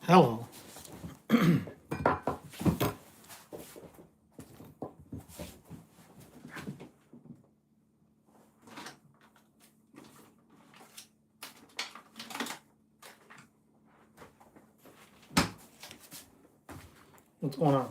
Hello. What's going on?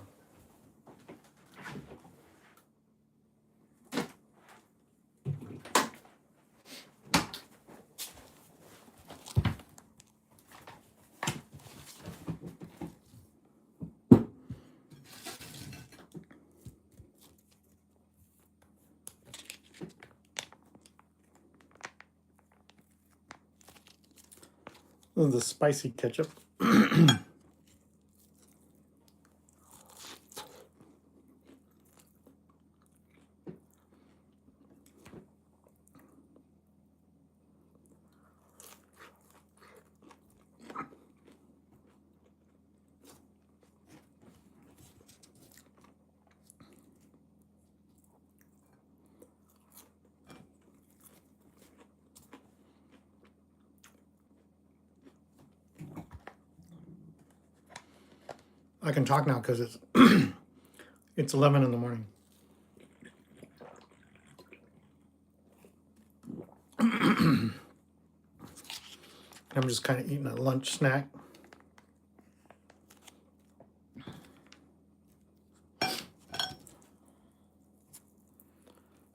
This is the spicy ketchup. I can talk now because it's it's 11 in the morning. I'm just kind of eating a lunch snack.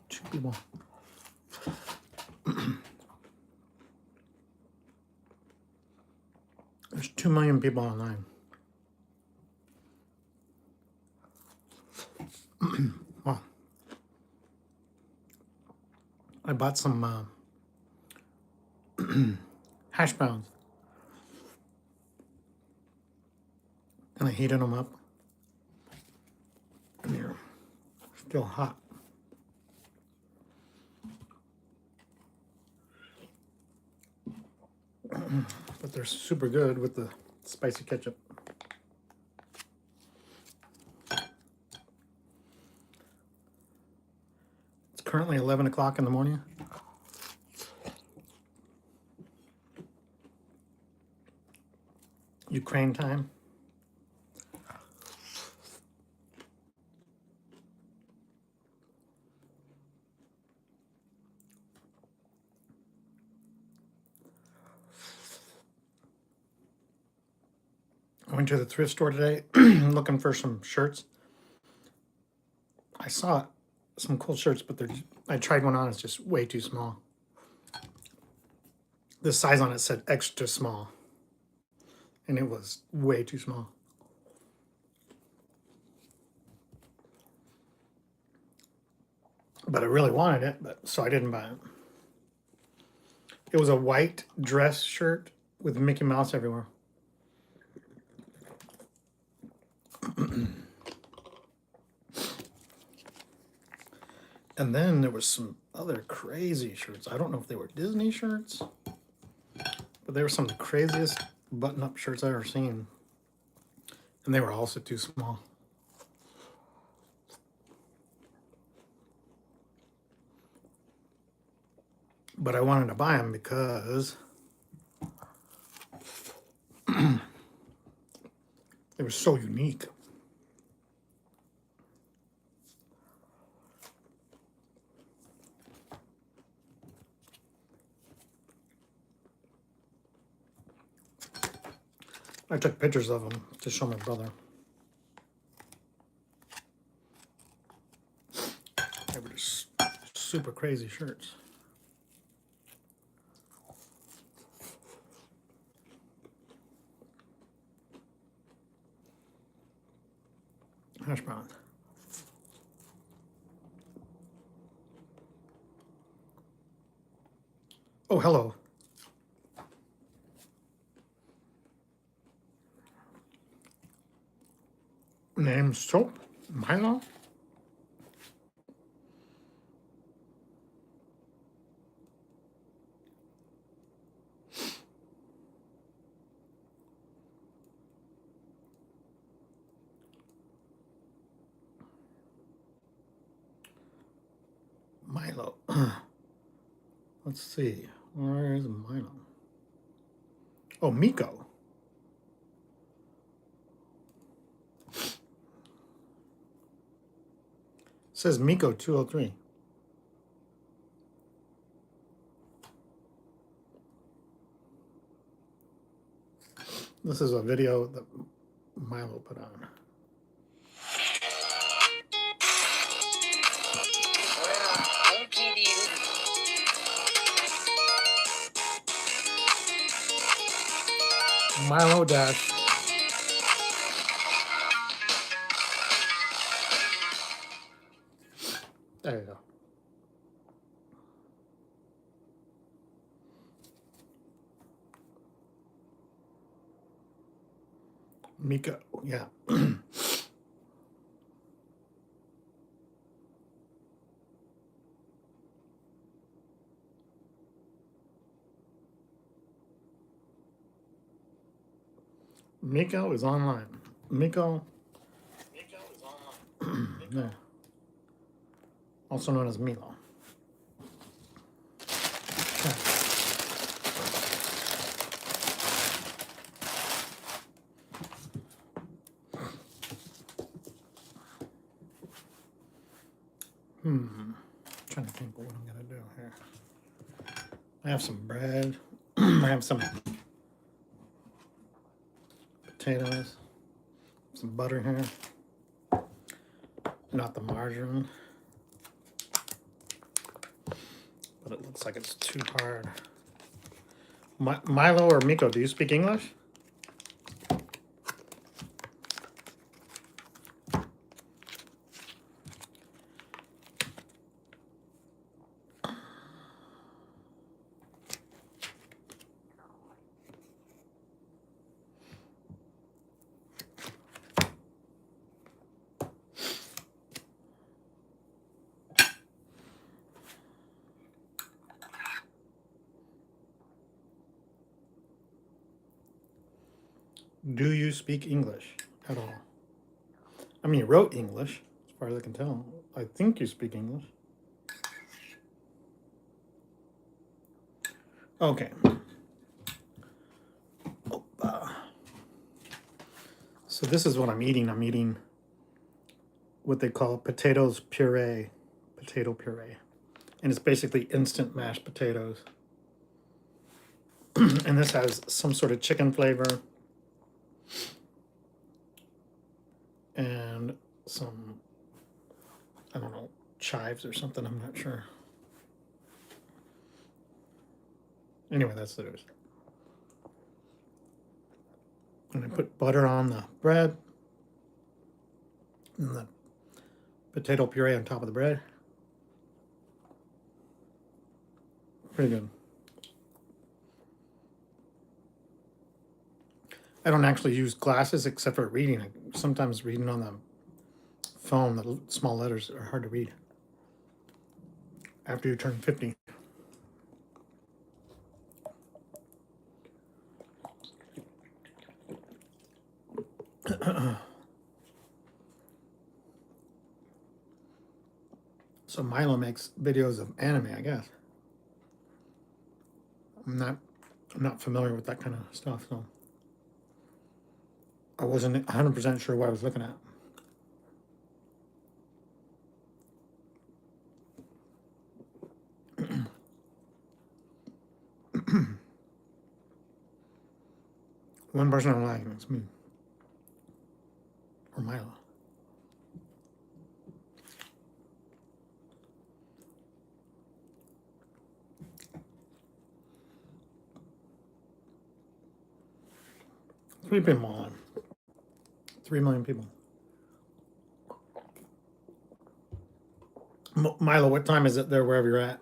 Two people. There's 2 million people online. Wow. I bought some hash browns and I heated them up. And they're still hot. But they're super good with the spicy ketchup. It's currently 11 o'clock in the morning. Ukraine time. I went to the thrift store today looking for some shirts. I saw some cool shirts, but I tried one on, it's just way too small. The size on it said extra small, and it was way too small. But I really wanted it, so I didn't buy it. It was a white dress shirt with Mickey Mouse everywhere. And then there was some other crazy shirts. I don't know if they were Disney shirts, but they were some of the craziest button-up shirts I've ever seen. And they were also too small. But I wanted to buy them because they were so unique. I took pictures of them to show my brother. They were just super crazy shirts. Hash brown. Oh, hello. Name soap? Milo? Milo. Let's see. Where is Milo? Oh, Miko. It says Miko 203. This is a video that Milo put on. Milo Dash. There you go. Miko, yeah. Miko is online. Miko is online. Yeah. Also known as Milo. Okay. Trying to think what I'm gonna do here. I have some bread. I have some potatoes, some butter here. Not the margarine, but it looks like it's too hard. Milo or Miko, do you speak English? Do you speak English at all? I mean, you wrote English, as far as I can tell. I think you speak English. Okay. So this is what I'm eating. I'm eating what they call potatoes puree, potato puree. And it's basically instant mashed potatoes. And this has some sort of chicken flavor and some, I don't know, chives or something, I'm not sure. Anyway, that's theirs. And I put butter on the bread and the potato puree on top of the bread. Pretty good. I don't actually use glasses except for reading. Sometimes reading on the phone, the small letters are hard to read after you turn 50. So Milo makes videos of anime, I guess. I'm not familiar with that kind of stuff, so I wasn't 100% sure what I was looking at. One person I'm liking, it's me. Or Milo. Three people on. 3 million people. Milo, what time is it there wherever you're at?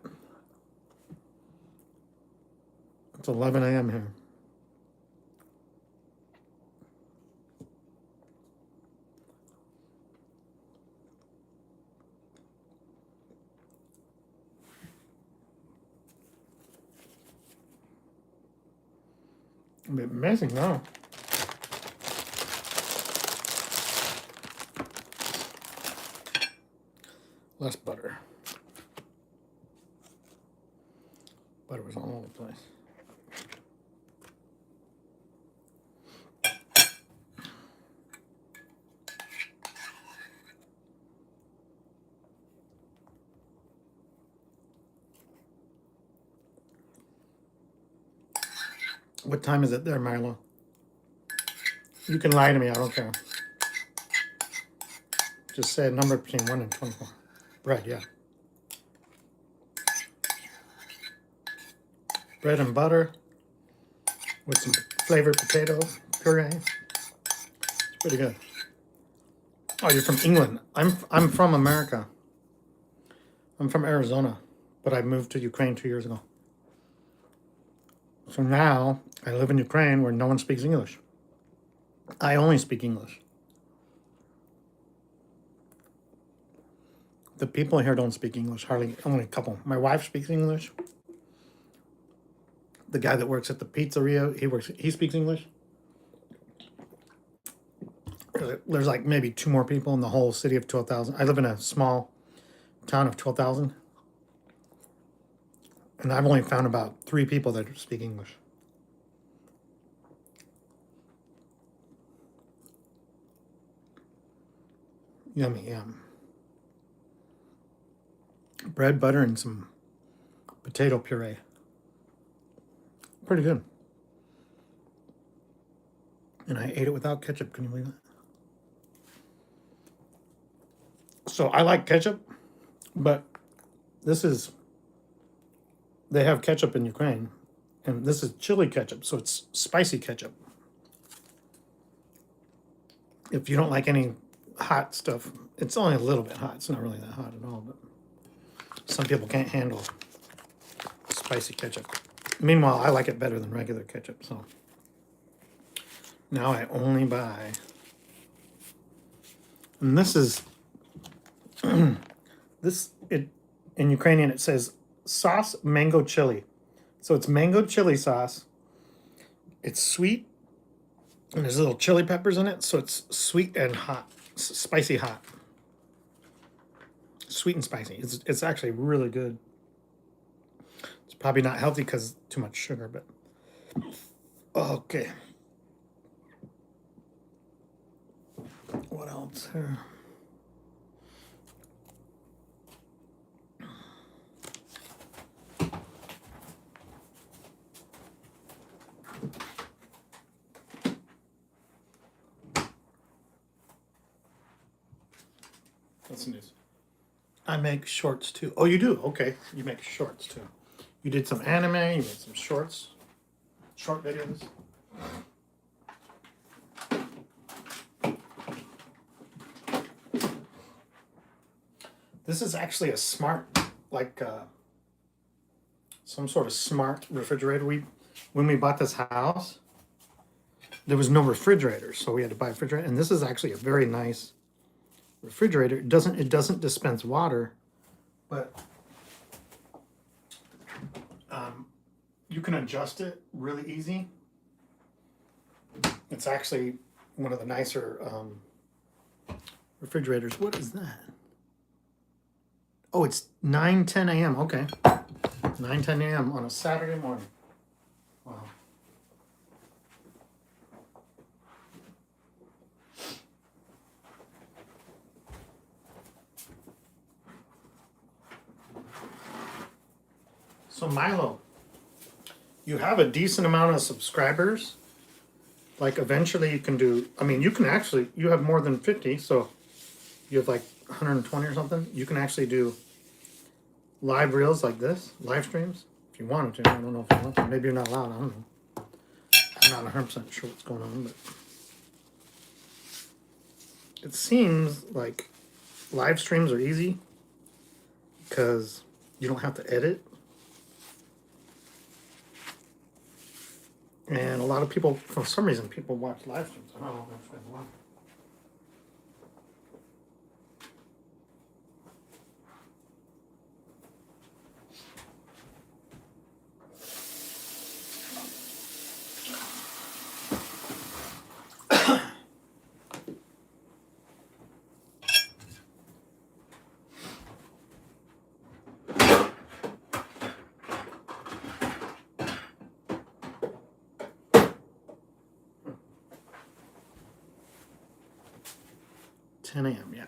It's 11 a.m. here. It'll be amazing now. Less butter. Butter was all over the place. What time is it there, Milo? You can lie to me. I don't care. Just say a number between 1 and 24. Bread, yeah. Bread and butter with some flavored potato puree. It's pretty good. Oh, you're from England. I'm from America. I'm from Arizona, but I moved to Ukraine 2 years ago. So now I live in Ukraine where no one speaks English. I only speak English. The people here don't speak English, hardly, only a couple. My wife speaks English. The guy that works at the pizzeria, he speaks English. There's like maybe 2 more people in the whole city of 12,000. I live in a small town of 12,000. And I've only found about 3 people that speak English. Yummy, yum. Bread, butter, and some potato puree. Pretty good. And I ate it without ketchup. Can you believe that? So I like ketchup, but they have ketchup in Ukraine, and this is chili ketchup, so it's spicy ketchup. If you don't like any hot stuff, it's only a little bit hot. It's not really that hot at all, but some people can't handle spicy ketchup. Meanwhile, I like it better than regular ketchup, so now I only buy. And this is in Ukrainian it says sauce mango chili. So it's mango chili sauce. It's sweet, and there's little chili peppers in it, so it's sweet and hot, spicy hot. Sweet and spicy. It's actually really good. It's probably not healthy because too much sugar, but okay. What else here? What's the news? I make shorts too. Oh, you do? Okay. You make shorts too. You did some anime, you made some shorts, short videos. This is actually a smart, like some sort of smart refrigerator. When we bought this house, there was no refrigerator, so we had to buy a refrigerator. And this is actually a very nice refrigerator. It doesn't dispense water, but you can adjust it really easy. It's actually one of the nicer refrigerators. What is that? Oh, it's 9:10 a.m. Okay, 9:10 a.m. on a Saturday morning. Wow. So Milo, you have a decent amount of subscribers. Like eventually you can do, I mean, you have more than 50, so you have like 120 or something. You can actually do live reels like this, live streams, if you wanted to. I don't know if you want to. Maybe you're not allowed, I don't know. I'm not 100% sure what's going on, but it seems like live streams are easy because you don't have to edit. And a lot of people, for some reason, people watch live streams. I don't know if that's why. $10 a.m., yeah.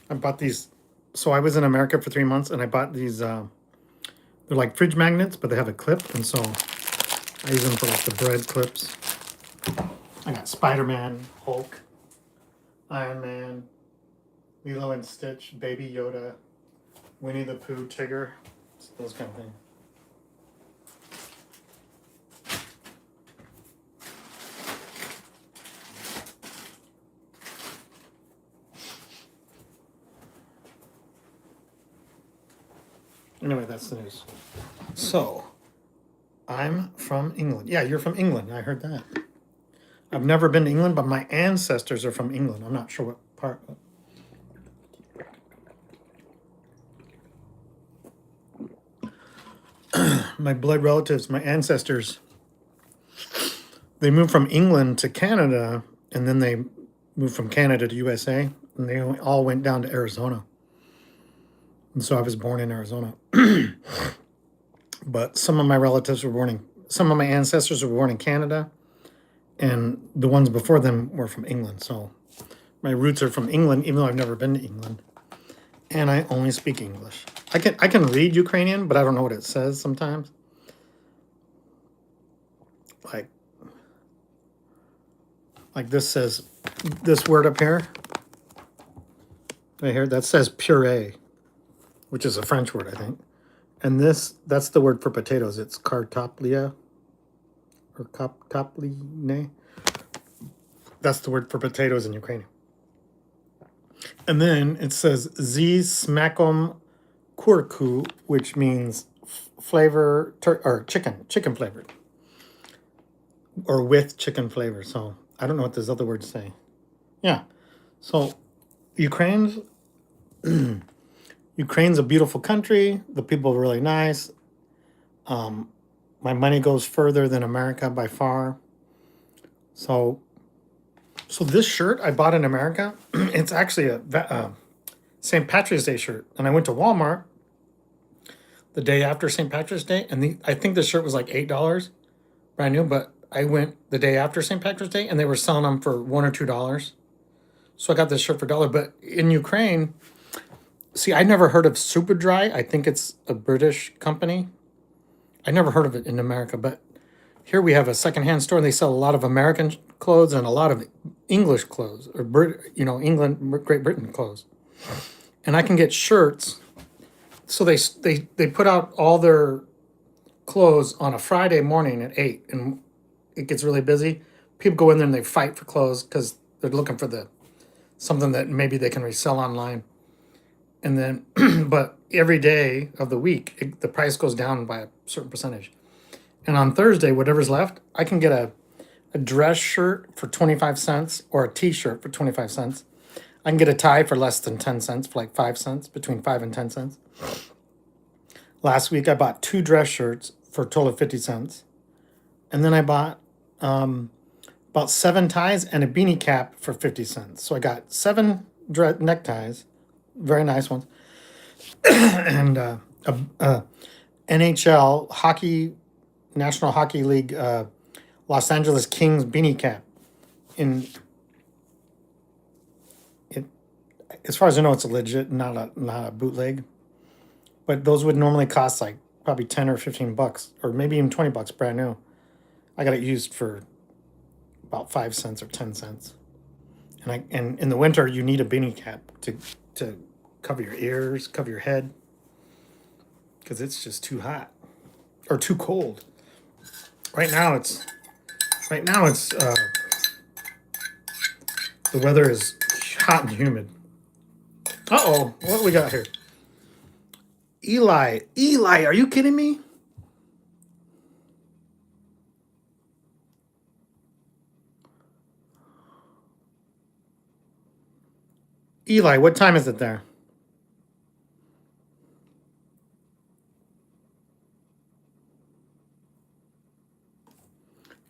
I bought these So I was in America for 3 months, and I bought these. They're like fridge magnets, but they have a clip, and so I use them for like the bread clips. I got Spider-Man, Hulk, Iron Man, Lilo and Stitch, Baby Yoda, Winnie the Pooh, Tigger, those kind of things. Anyway, that's the news. So, I'm from England. Yeah, you're from England. I heard that. I've never been to England, but my ancestors are from England. I'm not sure what part. My blood relatives, my ancestors, they moved from England to Canada, and then they moved from Canada to USA, and they all went down to Arizona. And so I was born in Arizona. But some of my relatives were born in, some of my ancestors were born in Canada, and the ones before them were from England. So my roots are from England, even though I've never been to England. And I only speak English. I can read Ukrainian, but I don't know what it says sometimes. Like this says, this word up here, right here, that says puree, which is a French word, I think. And this, that's the word for potatoes. It's kartoplia, or kaptopline. That's the word for potatoes in Ukrainian. And then it says zi smakom kurku, which means flavor, or chicken flavored, or with chicken flavor. So I don't know what those other words say. Yeah. So Ukraine's a beautiful country. The people are really nice. My money goes further than America by far. So this shirt I bought in America, it's actually a St. Patrick's Day shirt. And I went to Walmart the day after St. Patrick's Day, and I think the shirt was like $8, brand new, but I went the day after St. Patrick's Day, and they were selling them for $1 or $2. So I got this shirt for $1. But in Ukraine, see, I never heard of Superdry. I think it's a British company. I never heard of it in America, but here we have a secondhand store, and they sell a lot of American clothes and a lot of English clothes, or England, Great Britain clothes. And I can get shirts. So they put out all their clothes on a Friday morning at 8, and it gets really busy. People go in there and they fight for clothes because they're looking for something that maybe they can resell online. And then, but every day of the week, the price goes down by a certain percentage. And on Thursday, whatever's left, I can get a dress shirt for 25 cents or a t-shirt for 25 cents. I can get a tie for less than 10 cents, for like 5 cents, between 5 and 10 cents. Last week, I bought 2 dress shirts for a total of 50 cents. And then I bought about 7 ties and a beanie cap for 50 cents. So I got 7 neckties, very nice ones, and a NHL hockey, National Hockey League, Los Angeles Kings beanie cap. As far as I know, it's a legit, not a bootleg. But those would normally cost like probably 10 or 15 bucks, or maybe even 20 bucks brand new. I got it used for about 5 cents or 10 cents. And in the winter, you need a beanie cap to cover your ears, cover your head, because it's just too hot or too cold. Right now it's the weather is hot and humid. Uh-oh, what we got here? Eli, are you kidding me? Eli, what time is it there?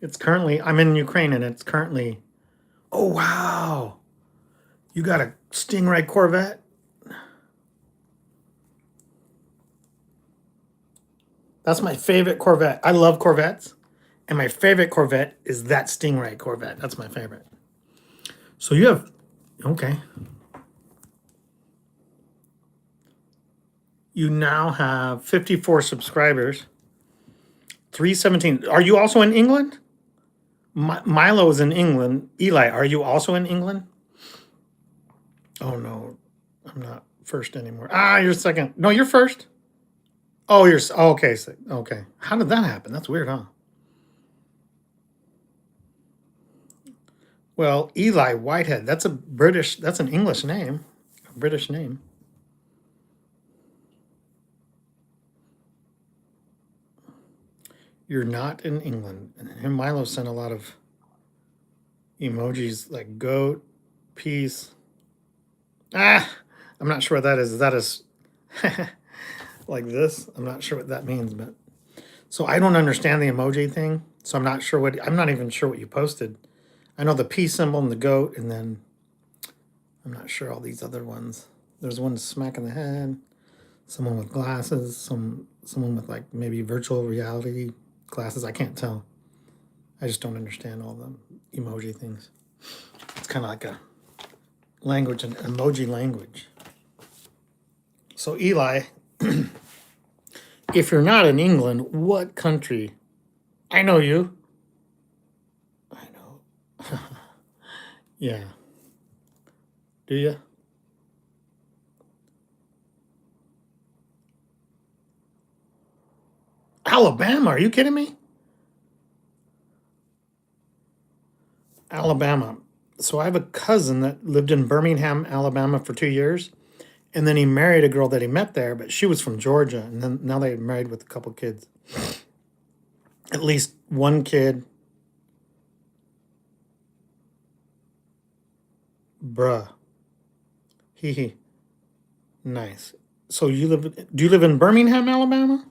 It's currently, I'm in Ukraine, and it's currently, oh wow, you got a Stingray Corvette? That's my favorite Corvette. I love Corvettes, and my favorite Corvette is that Stingray Corvette. That's my favorite. So you have, okay. You now have 54 subscribers. 317. Are you also in England? Milo is in England. Eli, are you also in England? Oh no, I'm not first anymore. Ah, you're second. No, you're first. Oh, okay. Okay. How did that happen? That's weird, huh? Well, Eli Whitehead. That's an English name, a British name. You're not in England. And Milo sent a lot of emojis like goat, peace. Ah, I'm not sure what that is. Is that is like this? I'm not sure what that means, but so I don't understand the emoji thing. So I'm not even sure what you posted. I know the peace symbol and the goat, and then I'm not sure all these other ones. There's one smack in the head, someone with glasses, someone with like maybe virtual reality glasses. I can't tell. I just don't understand all the emoji things. It's kind of like a language, an emoji language. So Eli, if you're not in England, what country? I know you. I know. Yeah. Do you? Alabama? Are you kidding me? Alabama. So I have a cousin that lived in Birmingham, Alabama for 2 years. And then he married a girl that he met there, but she was from Georgia. And then now they're married with a couple kids. At least one kid. Bruh. Hee hee. Nice. So do you live in Birmingham, Alabama?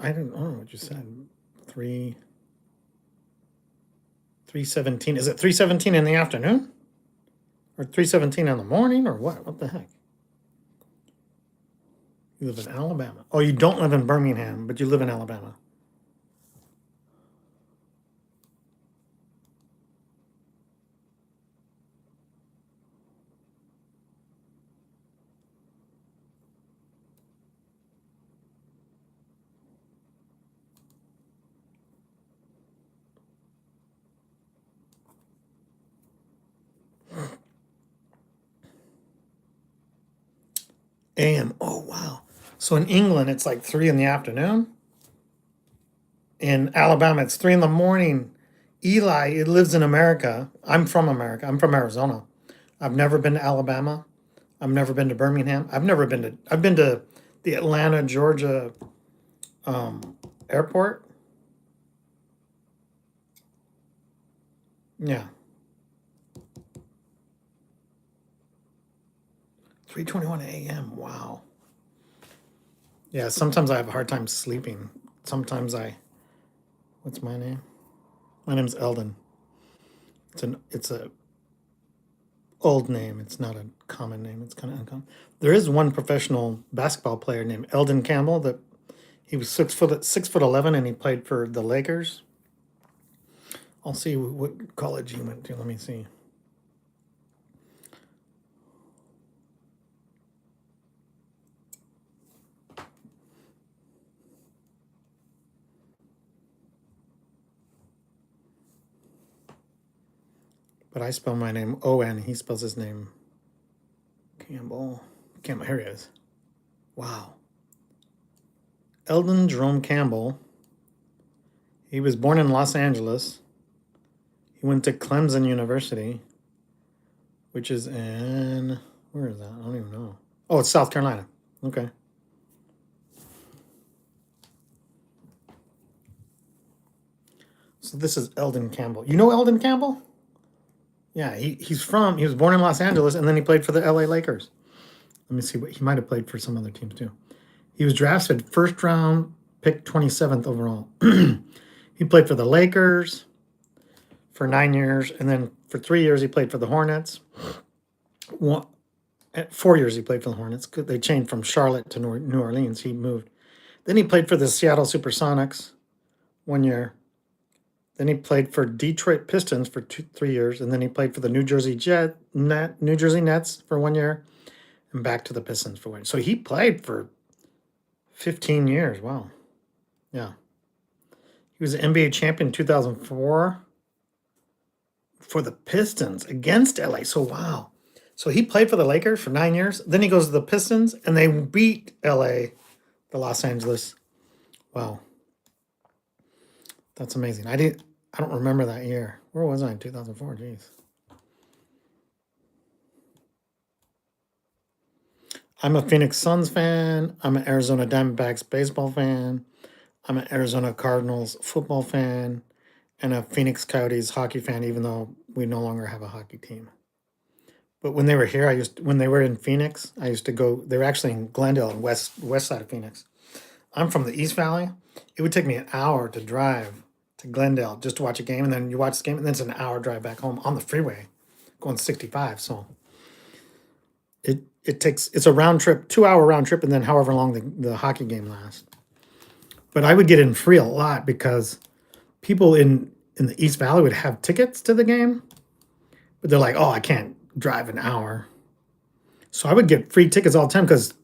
I don't know what you said. 3:17. Is it 3:17 in the afternoon? Or 3:17 in the morning or what? What the heck? You live in Alabama. Oh, you don't live in Birmingham, but you live in Alabama. AM. Oh, wow. So in England, it's like 3 in the afternoon. In Alabama, it's 3 in the morning. Eli, it lives in America. I'm from America. I'm from Arizona. I've never been to Alabama. I've never been to Birmingham. I've been to the Atlanta, Georgia airport. Yeah. 3:21 a.m. Wow. Yeah, sometimes I have a hard time sleeping. Sometimes what's my name? My name's Eldon. It's a old name. It's not a common name. It's kind of uncommon. There is one professional basketball player named Eldon Campbell that he was 6'11" and he played for the Lakers. I'll see what college he went to. Let me see. But I spell my name O-N. He spells his name Campbell. Here he is. Wow. Eldon Jerome Campbell. He was born in Los Angeles. He went to Clemson University, which is where is that? I don't even know. Oh, it's South Carolina. Okay. So this is Eldon Campbell. You know Eldon Campbell? Yeah, he was born in Los Angeles and then he played for the LA Lakers. Let me see he might have played for some other teams too. He was drafted first round, pick 27th overall. He played for the Lakers for 9 years, and then for 3 years he played for the Hornets. 4 years he played for the Hornets. They changed from Charlotte to New Orleans. He moved. Then he played for the Seattle Supersonics 1 year. Then he played for Detroit Pistons for 3 years, and then he played for the New Jersey Nets for 1 year, and back to the Pistons for 1 year. So he played for 15 years. Wow. Yeah. He was an NBA champion in 2004 for the Pistons against LA. So wow. So he played for the Lakers for 9 years. Then he goes to the Pistons, and they beat LA, the Los Angeles. Wow. That's amazing. I don't remember that year. Where was I in 2004? Jeez. I'm a Phoenix Suns fan. I'm an Arizona Diamondbacks baseball fan. I'm an Arizona Cardinals football fan and a Phoenix Coyotes hockey fan, even though we no longer have a hockey team. But when they were here, when they were in Phoenix, I used to go. They were actually in Glendale, west side of Phoenix. I'm from the East Valley. It would take me an hour to drive to Glendale just to watch a game, and then you watch the game, and then it's an hour drive back home on the freeway, going 65. So it's a round trip, 2 hour round trip, and then however long the hockey game lasts. But I would get in free a lot because people in the East Valley would have tickets to the game, but they're like, oh, I can't drive an hour. So I would get free tickets all the time because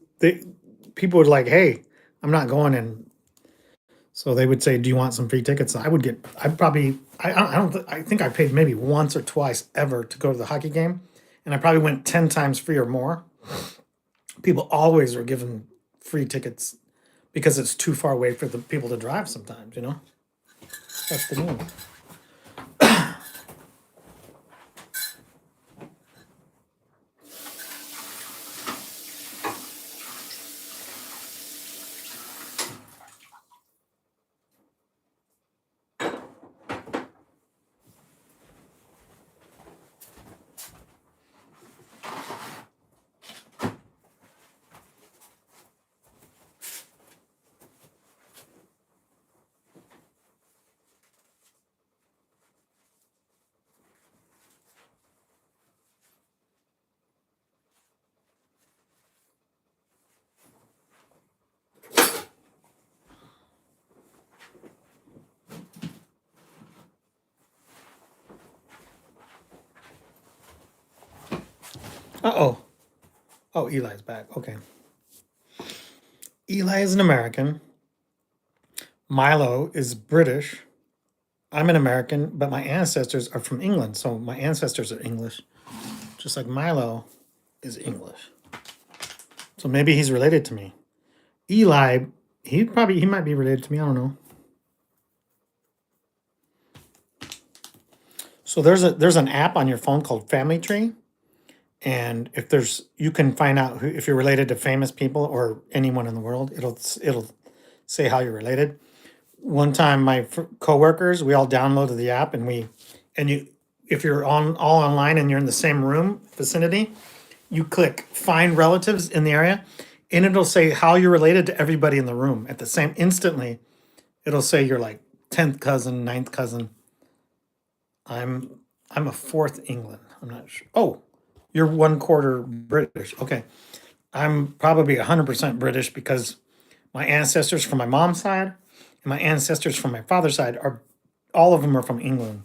people would like, hey, I'm not going in. So they would say, do you want some free tickets? I think I paid maybe once or twice ever to go to the hockey game. And I probably went 10 times free or more. People always are given free tickets because it's too far away for the people to drive sometimes, That's the deal. Uh-oh. Oh, Eli's back. Okay. Eli is an American. Milo is British. I'm an American, but my ancestors are from England, so my ancestors are English. Just like Milo is English. So maybe he's related to me. Eli, he might be related to me, I don't know. So there's an app on your phone called Family Tree. And you can find out if you're related to famous people or anyone in the world. It'll say how you're related. One time, my coworkers, we all downloaded the app, if you're all online and you're in the same room vicinity, you click find relatives in the area, and it'll say how you're related to everybody in the room at the same instantly. It'll say you're like 10th cousin, 9th cousin. I'm a fourth England. I'm not sure. Oh, you're 1/4 British. Okay. I'm probably 100% British because my ancestors from my mom's side and my ancestors from my father's side all of them are from England.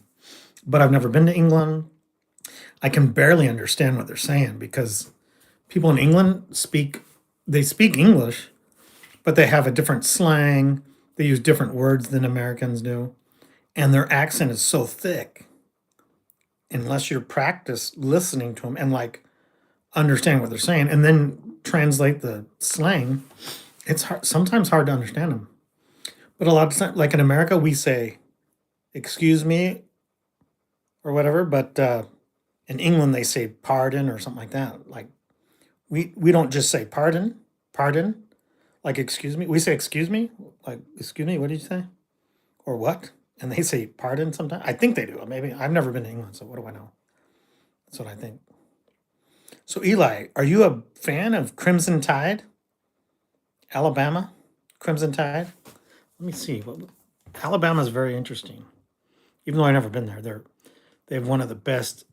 But I've never been to England. I can barely understand what they're saying because people in England speak English, but they have a different slang. They use different words than Americans do. And their accent is so thick. Unless you're practiced listening to them and like understand what they're saying and then translate the slang, it's sometimes hard to understand them. But a lot of times, like in America, we say, excuse me, or whatever, but in England, they say pardon or something like that. Like, we don't just say pardon, like excuse me. We say excuse me, like excuse me, what did you say? Or what? And they say pardon sometimes. I think they do. Maybe I've never been to England, so what do I know? That's what I think. So Eli, are you a fan of Crimson Tide? Alabama? Crimson Tide? Let me see. Alabama is very interesting. Even though I've never been there, they have one of the best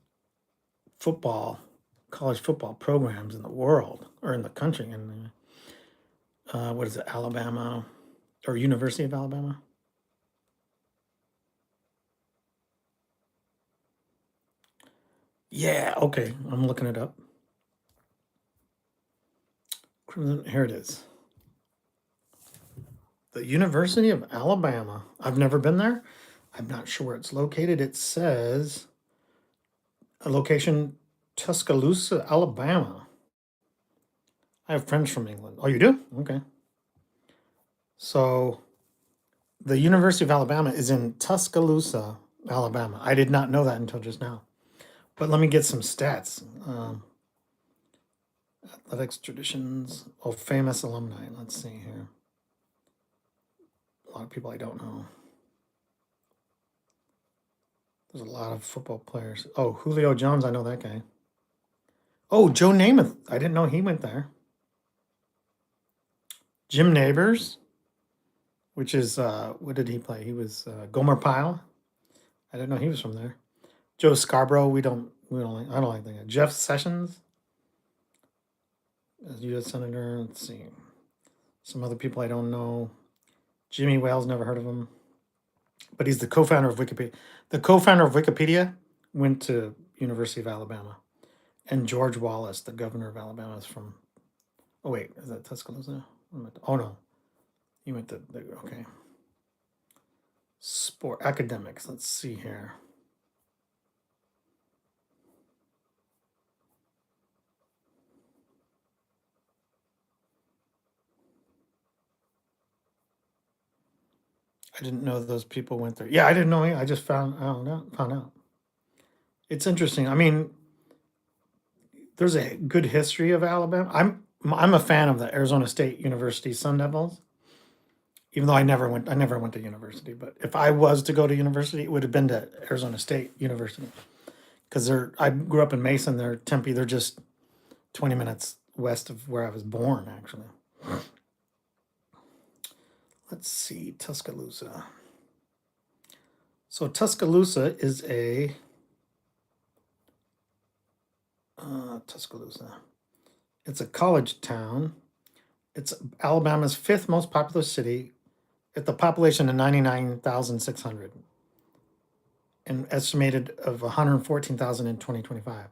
college football programs in the world or in the country. And what is it, Alabama or University of Alabama? Yeah, okay. I'm looking it up. Here it is. The University of Alabama. I've never been there. I'm not sure where it's located. It says a location, Tuscaloosa, Alabama. I have friends from England. Oh, you do? Okay. So the University of Alabama is in Tuscaloosa, Alabama. I did not know that until just now. But let me get some stats. Athletics traditions. Oh, famous alumni. Let's see here. A lot of people I don't know. There's a lot of football players. Oh, Julio Jones. I know that guy. Oh, Joe Namath. I didn't know he went there. Jim Neighbors, which is what did he play? He was Gomer Pyle. I didn't know he was from there. Joe Scarborough. We don't like. I don't like that guy. Jeff Sessions, as U.S. Senator. Let's see. Some other people I don't know. Jimmy Wales. Never heard of him. But he's the co-founder of Wikipedia. The co-founder of Wikipedia went to University of Alabama, and George Wallace, the governor of Alabama, is from. Oh wait, is that Tuscaloosa? Oh no, he went to. Okay. Sport academics. Let's see here. I didn't know those people went there. Yeah, I didn't know. I just found out. It's interesting. I mean, there's a good history of Alabama. I'm a fan of the Arizona State University Sun Devils, even though I never went to university. But if I was to go to university, it would have been to Arizona State University because I grew up in Mason. They're Tempe. They're just 20 minutes west of where I was born, actually. Let's see, Tuscaloosa. So Tuscaloosa is a Tuscaloosa. It's a college town. It's Alabama's fifth most populous city, at the population of 99,600, and estimated of 114,000 in 2025.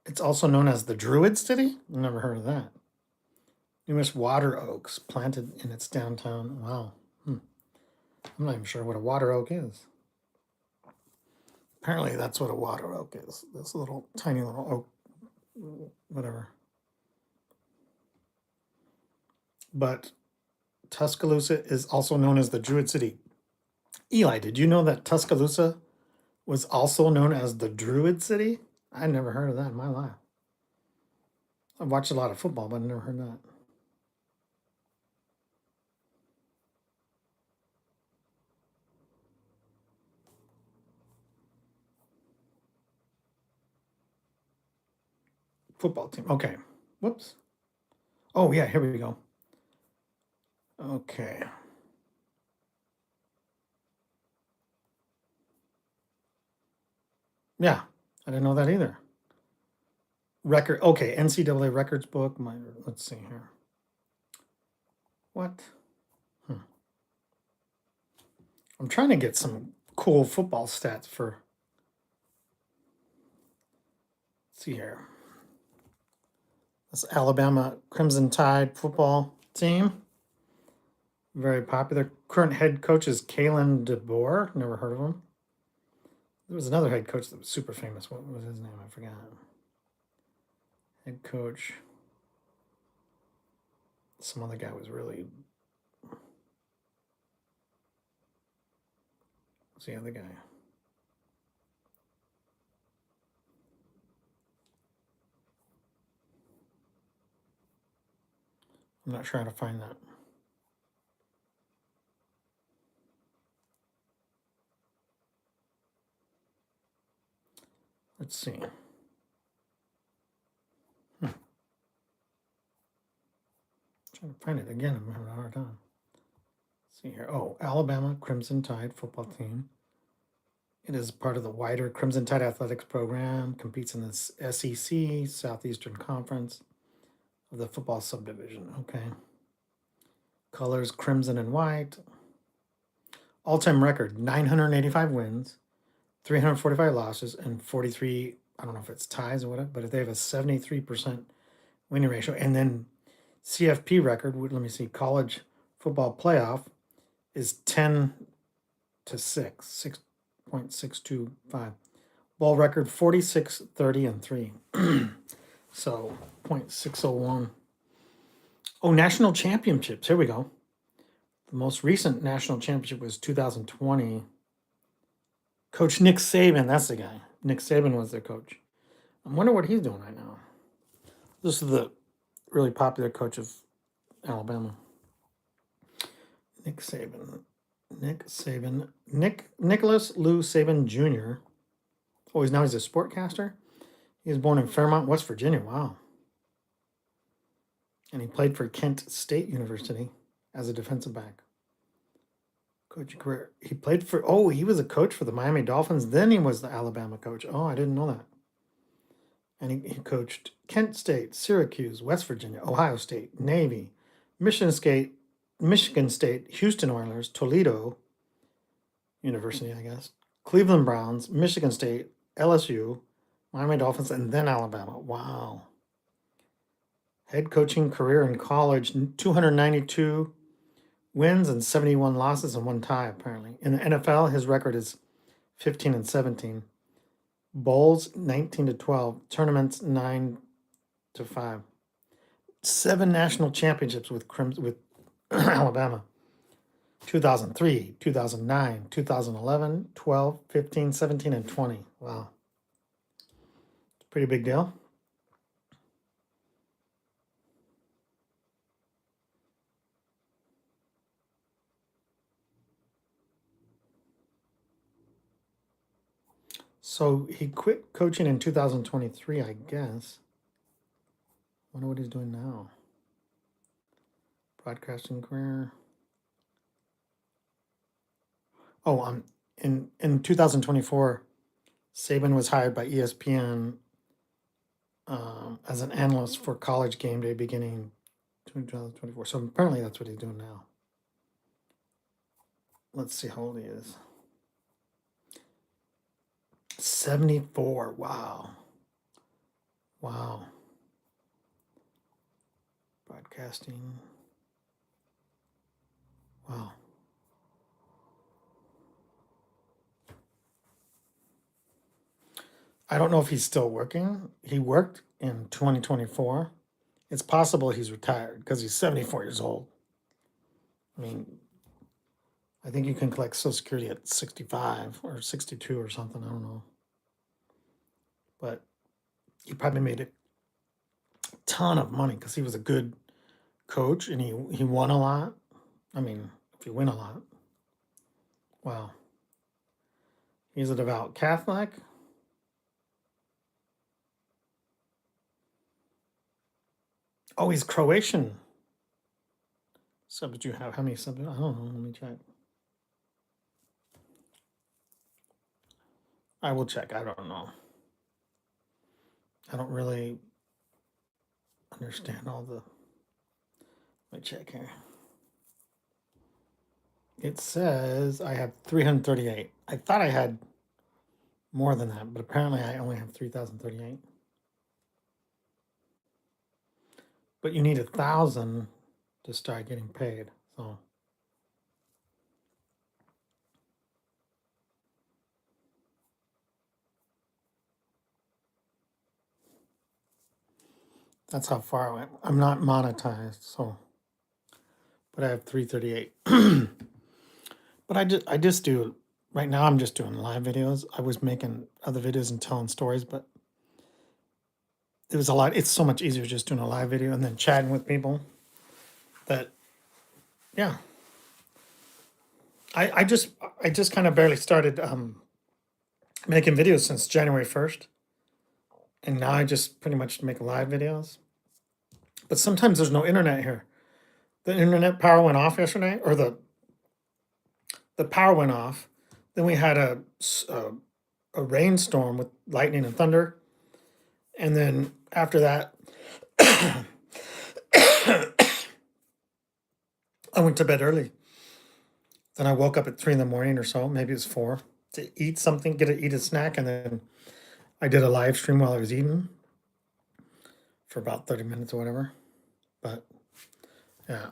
It's also known as the Druid City. Never heard of that. Numerous water oaks planted in its downtown. Wow. I'm not even sure what a water oak is. Apparently, that's what a water oak is. This little tiny little oak, whatever. But Tuscaloosa is also known as the Druid City. Eli, did you know that Tuscaloosa was also known as the Druid City? I never heard of that in my life. I've watched a lot of football, but I never heard that. Football team. Okay. Whoops. Oh, yeah, here we go. Okay. Yeah, I didn't know that either. Record. Okay, NCAA records book. Let's see here. What? I'm trying to get some cool football stats for. Let's see here. This Alabama Crimson Tide football team. Very popular. Current head coach is Kalen DeBoer. Never heard of him. There was another head coach that was super famous. What was his name? I forgot. Head coach. Some other guy was really. What's the other guy? I'm not sure how to find that. Let's see. Trying to find it again. I'm having a hard time. Let's see here. Oh, Alabama Crimson Tide football team. It is part of the wider Crimson Tide athletics program. Competes in the SEC Southeastern Conference of the football subdivision. Okay. Colors crimson and white. All-time record 985 wins, 345 losses and 43, I don't know if it's ties or whatever, but if they have a 73% winning ratio, and then CFP record, let me see, college football playoff is 10 to 6.625. Ball record 46, 30, and 3. So 0.601. Oh, national championships. Here we go. The most recent national championship was 2020. Coach Nick Saban, that's the guy. Nick Saban was their coach. I wonder what he's doing right now. This is the really popular coach of Alabama. Nick Saban. Nicholas Lou Saban Jr. Oh, now he's a sportcaster? He was born in Fairmont, West Virginia. Wow. And he played for Kent State University as a defensive back. Coaching career. He played for, he was a coach for the Miami Dolphins. Then he was the Alabama coach. Oh, I didn't know that. And he coached Kent State, Syracuse, West Virginia, Ohio State, Navy, Michigan State, Houston Oilers, Toledo University, I guess, Cleveland Browns, Michigan State, LSU, Miami Dolphins, and then Alabama. Wow. Head coaching career in college, 292 wins and 71 losses and 1 tie, apparently. In the NFL, his record is 15 and 17. Bowls, 19 to 12. Tournaments, 9 to 5. 7 national championships with Alabama. 2003, 2009, 2011, 12, 15, 17, and 20. Wow. It's a pretty big deal. So he quit coaching in 2023, I guess. Wonder what he's doing now. Broadcasting career. Oh, in 2024, Saban was hired by ESPN as an analyst for College Game Day beginning 2024. So apparently that's what he's doing now. Let's see how old he is. 74. Wow. Broadcasting. Wow. I don't know if he's still working. He worked in 2024. It's possible he's retired because he's 74 years old. I mean, I think you can collect Social Security at 65 or 62 or something. I don't know. But he probably made a ton of money because he was a good coach and he won a lot. I mean, if you win a lot. Wow. He's a devout Catholic. Oh, he's Croatian. Subject you have? How many subjects? I don't know. Let me check. I will check. I don't know. I don't really understand all the. Let me check here. It says I have 338. I thought I had more than that, but apparently I only have 3,038. But you need 1,000 to start getting paid. So that's how far I went. I'm not monetized, so but I have 338. But I just do right now. I'm just doing live videos. I was making other videos and telling stories, but it was a lot. It's so much easier just doing a live video and then chatting with people. That, yeah. I just kind of barely started making videos since January 1st, and now I just pretty much make live videos. But sometimes there's no internet here. The internet power went off yesterday, or the power went off. Then we had a rainstorm with lightning and thunder, and then after that, I went to bed early. Then I woke up at 3 in the morning or so. Maybe it was 4. to eat something, eat a snack, and then I did a live stream while I was eating for about 30 minutes or whatever. But yeah.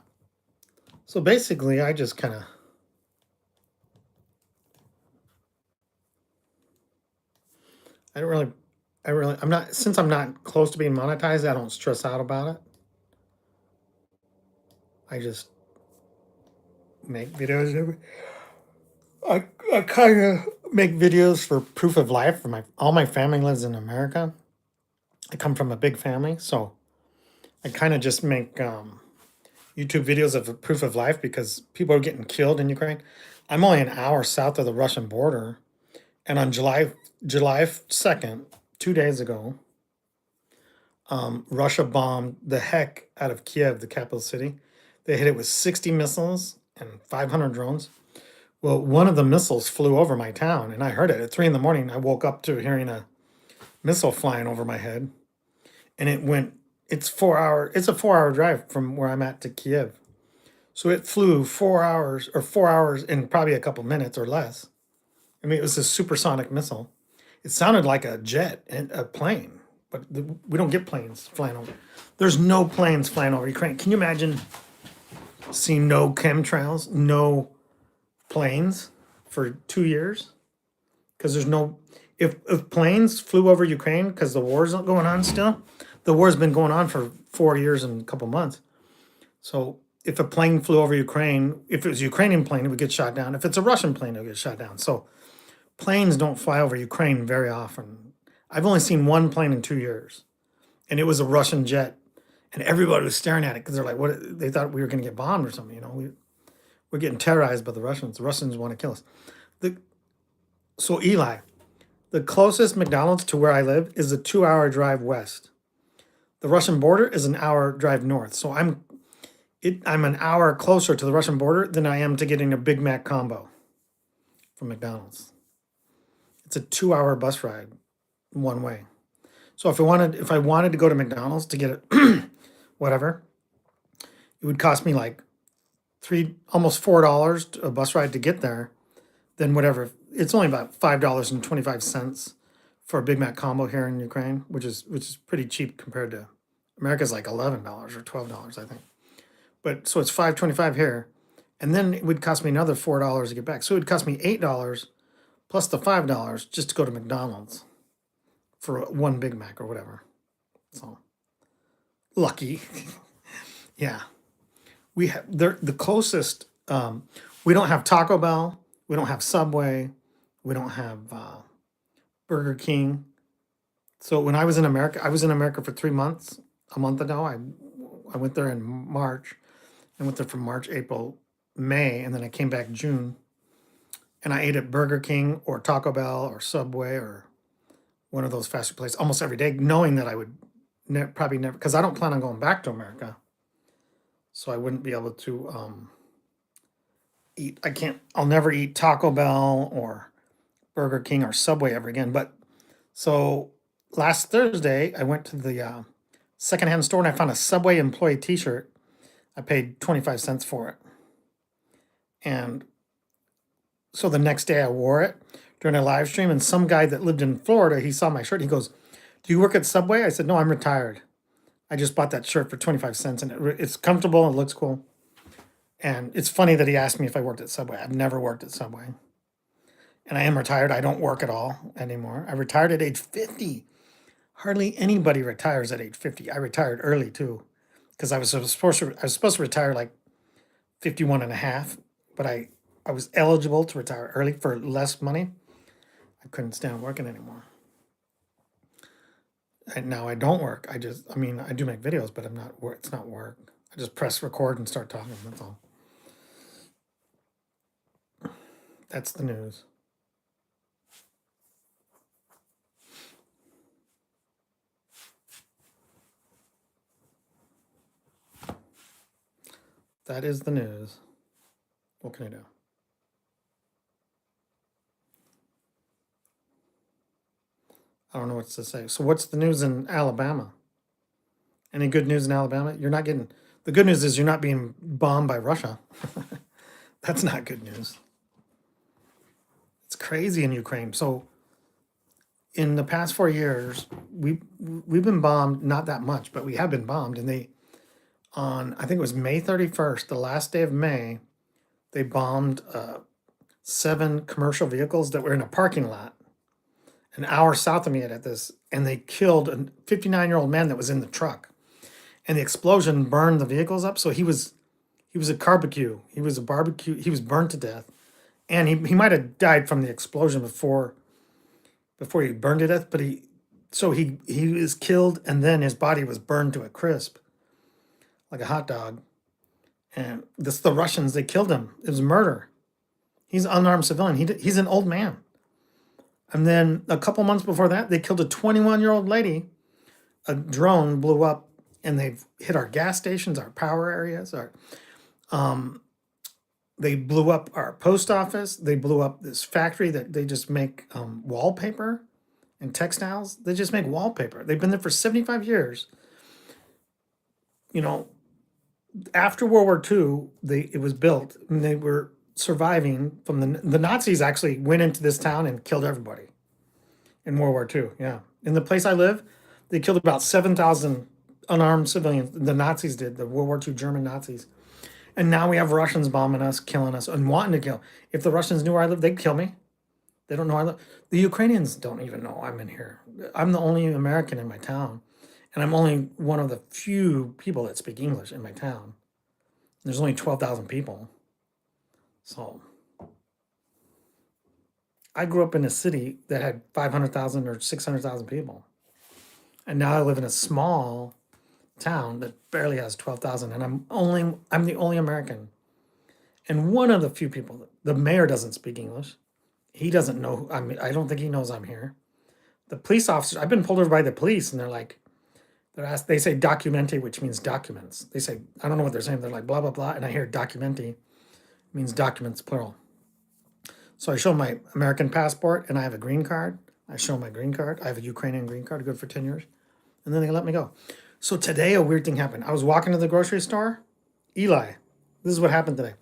So basically, I just kind of I'm not, since I'm not close to being monetized, I don't stress out about it. I just make videos. I kind of make videos for proof of life for all my family lives in America. I come from a big family, so I kind of just make YouTube videos of proof of life because people are getting killed in Ukraine. I'm only an hour south of the Russian border, and on July 2nd, 2 days ago, Russia bombed the heck out of Kiev, the capital city. They hit it with 60 missiles and 500 drones. Well, one of the missiles flew over my town, and I heard it at 3 in the morning. I woke up to hearing a missile flying over my head, and it went. It's 4 hour. It's a 4 hour drive from where I'm at to Kiev. So it flew 4 hours or 4 hours in probably a couple minutes or less. I mean, it was a supersonic missile. It sounded like a jet and a plane, but we don't get planes flying over. There's no planes flying over Ukraine. Can you imagine seeing no chemtrails, no planes for 2 years? Because there's no, if planes flew over Ukraine because the war's going on still, the war's been going on for 4 years and a couple months. So if a plane flew over Ukraine, if it was a Ukrainian plane, it would get shot down. If it's a Russian plane, it would get shot down. So planes don't fly over Ukraine very often. I've only seen one plane in 2 years, and it was a Russian jet. And everybody was staring at it because they're like, "What?" They thought we were going to get bombed or something. You know, we're getting terrorized by the Russians. The Russians want to kill us. So Eli, the closest McDonald's to where I live is a 2 hour drive west. The Russian border is an hour drive north. So I'm an hour closer to the Russian border than I am to getting a Big Mac combo from McDonald's. It's a 2 hour bus ride one way. So if I wanted to go to McDonald's to get it, whatever, it would cost me like almost $4 a bus ride to get there. Then whatever, it's only about $5.25 for a Big Mac combo here in Ukraine, which is pretty cheap compared to America's like $11 or $12, I think. But so it's $5.25 here, and then it would cost me another $4 to get back. So it would cost me $8 plus the $5 just to go to McDonald's for one Big Mac or whatever. So lucky. Yeah. We have the closest, we don't have Taco Bell, we don't have Subway, we don't have Burger King. So when I was in America for 3 months, a month ago. I went there in March. I went there from March, April, May, and then I came back June. And I ate at Burger King or Taco Bell or Subway or one of those fast food places almost every day, knowing that I would probably never, because I don't plan on going back to America. So I wouldn't be able to eat. I'll never eat Taco Bell or Burger King or Subway ever again. But so last Thursday, I went to the secondhand store and I found a Subway employee t-shirt. I paid 25 cents for it. And so the next day I wore it during a live stream, and some guy that lived in Florida, he saw my shirt. He goes, "Do you work at Subway?" I said, "No, I'm retired. I just bought that shirt for 25 cents and it's comfortable. It looks cool." And it's funny that he asked me if I worked at Subway. I've never worked at Subway. And I am retired. I don't work at all anymore. I retired at age 50. Hardly anybody retires at age 50. I retired early too, because I was supposed to retire like 51 and a half, but I was eligible to retire early for less money. I couldn't stand working anymore. And now I don't work. I do make videos, but I'm not work. It's not work. I just press record and start talking. That's all. That's the news. That is the news. What can I do? I don't know what to say. So what's the news in Alabama? Any good news in Alabama? You're not getting, the good news is you're not being bombed by Russia. That's not good news. It's crazy in Ukraine. So in the past 4 years, we've been bombed, not that much, but we have been bombed. And they on I think it was May 31st, the last day of May, they bombed 7 commercial vehicles that were in a parking lot an hour south of me at this, and they killed a 59-year-old man that was in the truck. And the explosion burned the vehicles up. So he was a barbecue. He was a barbecue. He was burned to death, and he might have died from the explosion before he burned to death. But he was killed, and then his body was burned to a crisp, like a hot dog. And the Russians, they killed him. It was murder. He's an unarmed civilian. He's an old man. And then a couple months before that, they killed a 21-year-old lady. A drone blew up, and they've hit our gas stations, our power areas. They blew up our post office. They blew up this factory that they just make wallpaper and textiles. They just make wallpaper. They've been there for 75 years. You know, after World War II, it was built, and they were surviving from the Nazis. Actually went into this town and killed everybody in World War II. Yeah, in the place I live, they killed about 7,000 unarmed civilians. The Nazis did, the World War II German Nazis. And now we have Russians bombing us, killing us, and wanting to kill. If the Russians knew where I live, they'd kill me. They don't know where I live. The Ukrainians don't even know I'm in here. I'm the only American in my town, and I'm only one of the few people that speak English in my town. There's only 12,000 people. So I grew up in a city that had 500,000 or 600,000 people. And now I live in a small town that barely has 12,000, and I'm the only American. And one of the few people, the mayor doesn't speak English. He doesn't know I don't think he knows I'm here. The police officers, I've been pulled over by the police, and they say documente, which means documents. They say, I don't know what they're saying. They're like blah, blah, blah. And I hear documente means documents, plural. So I show my American passport, and I have a green card. I show my green card. I have a Ukrainian green card, good for 10 years. And then they let me go. So today a weird thing happened. I was walking to the grocery store. Eli, this is what happened today.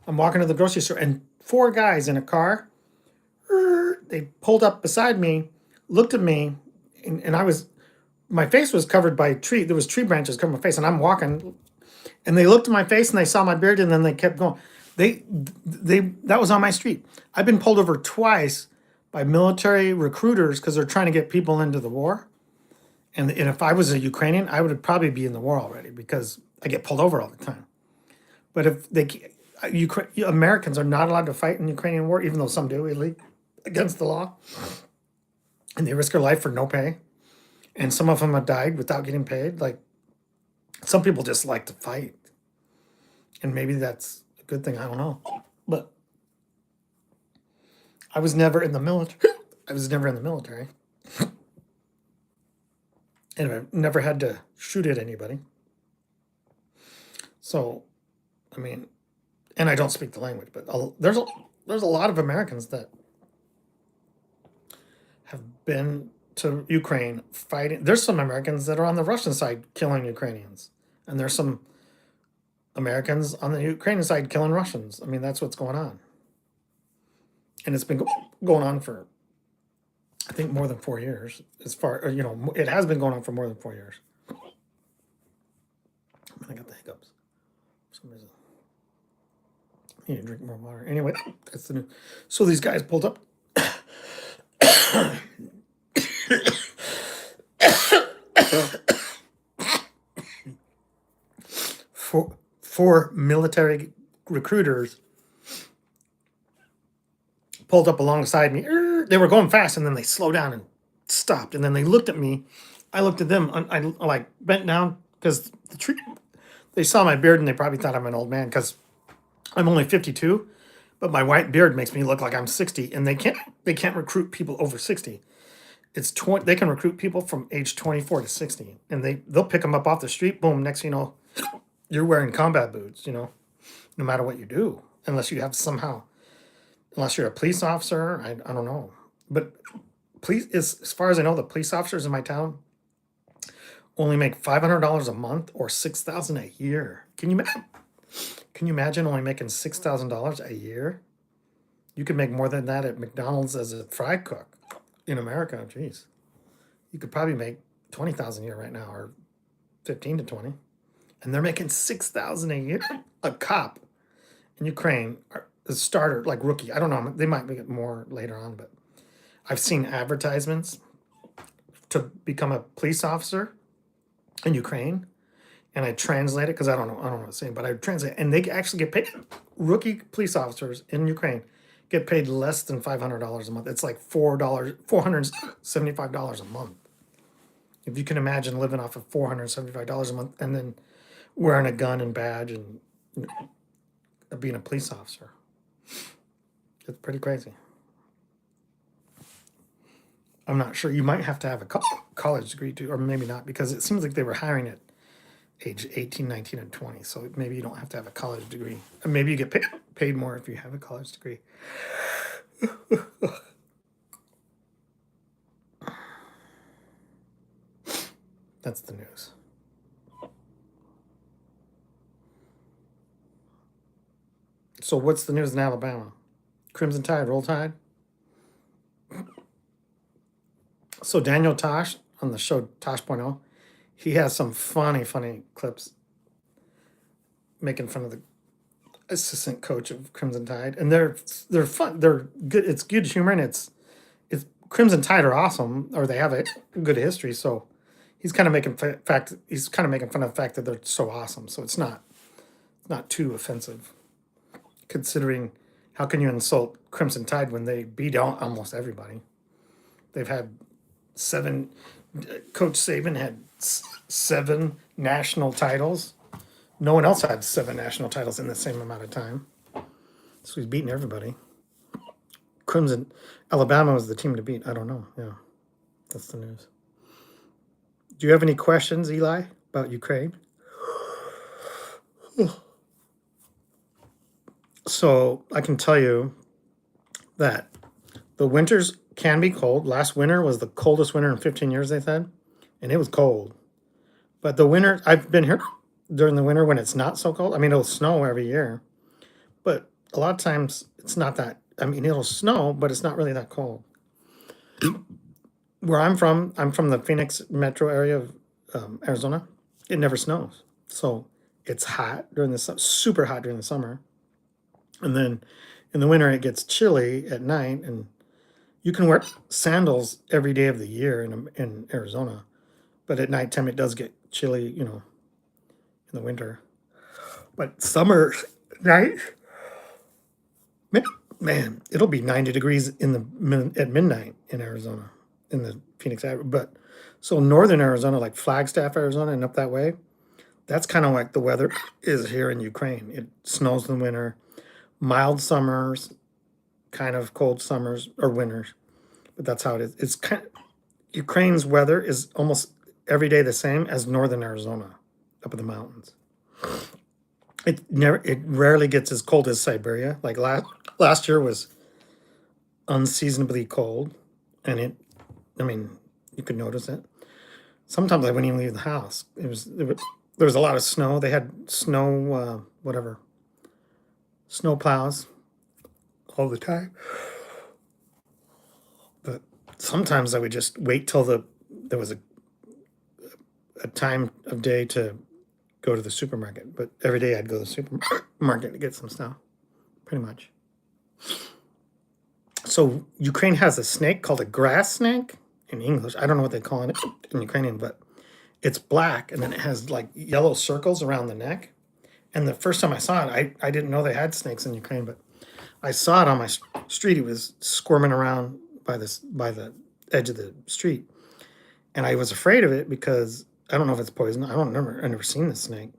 I'm walking to the grocery store, and 4 guys in a car, they pulled up beside me, looked at me, and my face was covered by tree. There was tree branches covering my face, and I'm walking, and they looked at my face, and they saw my beard, and then they kept going. That was on my street. I've been pulled over twice by military recruiters because they're trying to get people into the war. And if I was a Ukrainian, I would probably be in the war already because I get pulled over all the time. But Americans are not allowed to fight in the Ukrainian war, even though some do, against the law. And they risk their life for no pay. And some of them have died without getting paid. Like, some people just like to fight. And maybe that's a good thing, I don't know. But I was never in the military. And I've never had to shoot at anybody. So, I mean, and I don't speak the language, but there's a lot of Americans that have been to Ukraine fighting. There's some Americans that are on the Russian side killing Ukrainians, and there's some Americans on the Ukrainian side killing Russians. I mean, that's what's going on, and it's been going on for, I think, more than 4 years. It has been going on for more than 4 years. I got the hiccups for some reason. I need to drink more water. Anyway, that's the news. So these guys pulled up. Four military recruiters pulled up alongside me. They were going fast, and then they slowed down and stopped. And then they looked at me. I looked at them. I like bent down because they saw my beard, and they probably thought I'm an old man because I'm only 52, but my white beard makes me look like I'm 60. And they can't recruit people over 60. They can recruit people from age 24 to 60, and they'll pick them up off the street. Boom! Next, you're wearing combat boots. No matter what you do, unless you're a police officer. I don't know, but as far as I know, the police officers in my town only make $500 a month or $6,000 a year. Can you imagine only making $6,000 a year? You could make more than that at McDonald's as a fry cook in America. Jeez, you could probably make 20,000 a year right now, or 15 to 20, and they're making 6,000 a year. A cop in Ukraine, a starter like rookie. I don't know. They might make it more later on, but I've seen advertisements to become a police officer in Ukraine, and I translate it because I don't know what it's saying, but I translate, and they actually get paid. Rookie police officers in Ukraine get paid less than $500 a month. It's like $475 a month. If you can imagine living off of $475 a month and then wearing a gun and badge and being a police officer, it's pretty crazy. I'm not sure. You might have to have a college degree too, or maybe not, because it seems like they were hiring at age 18, 19, and 20. So maybe you don't have to have a college degree. And maybe you get paid more if you have a college degree. That's the news. So what's the news in Alabama? Crimson Tide, Roll Tide. So Daniel Tosh on the show Tosh.0, he has some funny clips making fun of the assistant coach of Crimson Tide, and they're fun. They're good. It's good humor, and it's Crimson Tide are awesome, or they have a good history. So he's kind of making fun of the fact that they're so awesome. So it's not too offensive, considering how can you insult Crimson Tide when they beat out almost everybody? They've had 7. Coach Saban had 7 national titles. No one else had 7 national titles in the same amount of time. So he's beating everybody. Alabama was the team to beat. I don't know. Yeah, that's the news. Do you have any questions, Eli, about Ukraine? So I can tell you that the winters can be cold. Last winter was the coldest winter in 15 years, they said, and it was cold. But the winter, I've been here during the winter when it's not so cold. I mean, it'll snow every year, but a lot of times it's not that. I mean, it'll snow, but it's not really that cold. Where I'm from the Phoenix metro area of Arizona. It never snows, so it's hot during the super hot during the summer, and then in the winter it gets chilly at night, and you can wear sandals every day of the year in Arizona, but at nighttime it does get chilly, in the winter. But summer night, man, it'll be 90 degrees at midnight in Arizona, in the Phoenix area. But so northern Arizona, like Flagstaff, Arizona, and up that way, that's kind of like the weather is here in Ukraine. It snows in the winter, mild summers, kind of cold summers or winters, but that's how it is. It's Ukraine's weather is almost every day the same as northern Arizona, up in the mountains. It rarely gets as cold as Siberia. Like last year was unseasonably cold, and I mean, you could notice it. Sometimes I wouldn't even leave the house. There was a lot of snow. They had snow, snow plows all the time. But sometimes I would just wait till there was a time of day to go to the supermarket. But every day I'd go to the supermarket to get some stuff, pretty much. So Ukraine has a snake called a grass snake in English. I don't know what they call it in Ukrainian, but it's black, and then it has like yellow circles around the neck. And the first time I saw it, I didn't know they had snakes in Ukraine, but I saw it on my street. It was squirming around by the edge of the street, and I was afraid of it because I don't know if it's poison. I never seen this snake.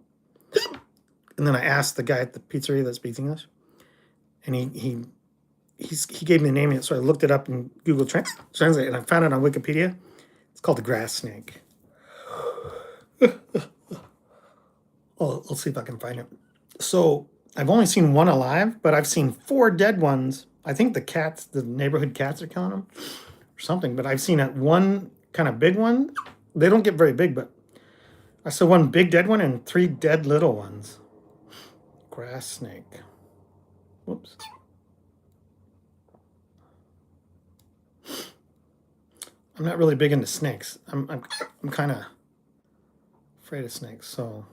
And then I asked the guy at the pizzeria that speaks English, and he gave me the name of it. So I looked it up in Google Translate, and I found it on Wikipedia. It's called the grass snake. I'll see if I can find it. So I've only seen one alive, but I've seen 4 dead ones. I think the neighborhood cats are killing them or something. But I've seen one kind of big one. They don't get very big, but I saw one big dead one and 3 dead little ones. Grass snake. Whoops. I'm not really big into snakes. I'm kind of afraid of snakes, so